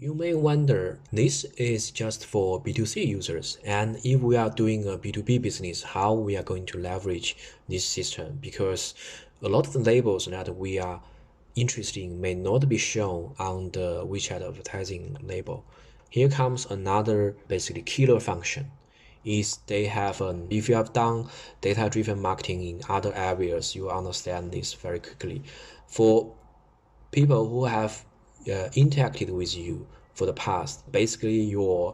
You may wonder, this is just for B2C users, and if we are doing a B2B business, how we are going to leverage this system? Because a lot of the labels that we are interested in may not be shown on the WeChat advertising label. Here comes another basically killer function. Is they have if you have done data-driven marketing in other areas, you understand this very quickly. For people who have interacted with you for the past, basically your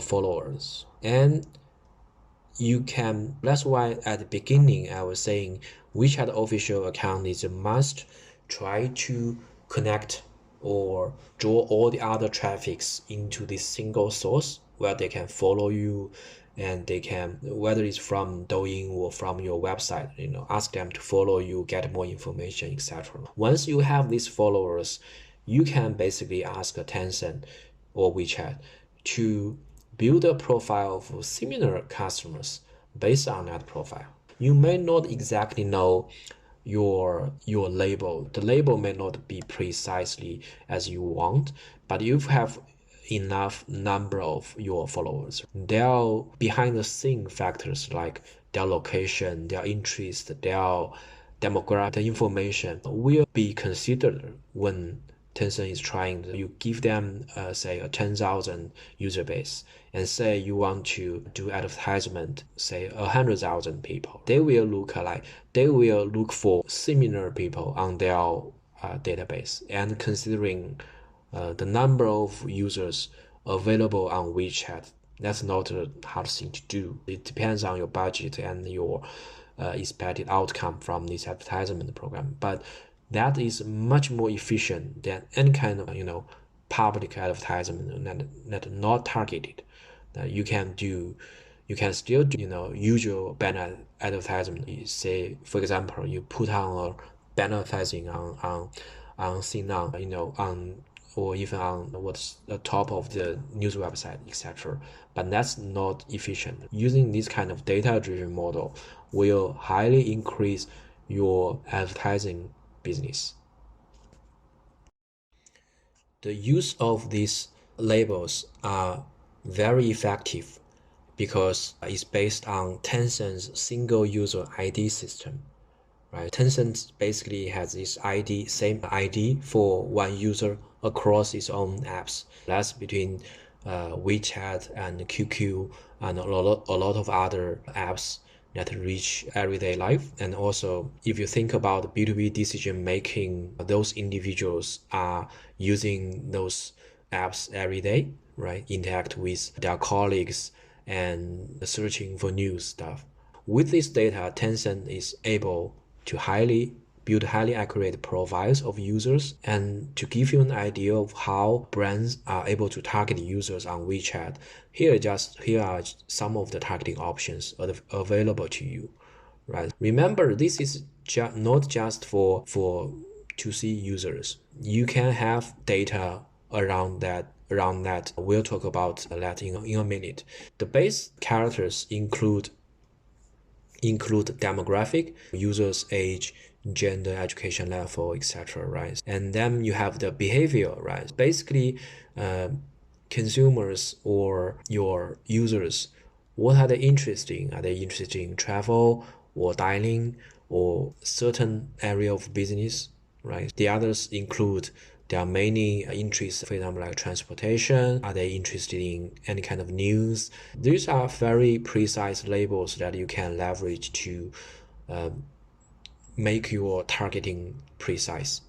followers, and you can. That's why at the beginning I was saying WeChat official account is a must. Try to connect or draw all the other traffics into this single source where they can follow you, and they can, whether it's from Douyin or from your website, ask them to follow you, get more information, etc. Once you have these followers, you can basically ask Tencent or WeChat to build a profile of similar customers based on that profile. You may not exactly know your label. The label may not be precisely as you want, but you have enough number of your followers. There are behind the scene factors like their location, their interest, their demographic, the information will be considered when Tencent is trying. You give them say a 10,000 user base, and say you want to do advertisement, say 100,000 people. They will look for similar people on their database, and considering the number of users available on WeChat, that's not a hard thing to do. It depends on your budget and your expected outcome from this advertisement program. But that is much more efficient than any kind of public advertisement that not targeted. You can still do usual banner advertisement. You say, for example, you put on a banner advertising on Sinan, on, or even on what's the top of the news website, etc. But that's not efficient. Using this kind of data-driven model will highly increase your advertising business. The use of these labels are very effective because it's based on Tencent's single user ID system. Right? Tencent basically has this same ID for one user across its own apps. That's between WeChat and QQ and a lot of other apps that reach everyday life. And also, if you think about B2B decision making, those individuals are using those apps every day, right? Interact with their colleagues and searching for news stuff. With this data, Tencent is able to build highly accurate profiles of users, and to give you an idea of how brands are able to target users on WeChat, here are some of the targeting options available to you. Right? Remember, this is not just for 2C users. You can have data around that. We'll talk about that in a minute. The base characters include demographic, users' age, gender, education level, etc. Right? And then you have the behavior, right? Basically, consumers or your users, what are they interested in? Are they interested in travel or dining or certain area of business, right? The others include there are many interests, for example, like transportation. Are they interested in any kind of news? These are very precise labels that you can leverage to make your targeting precise.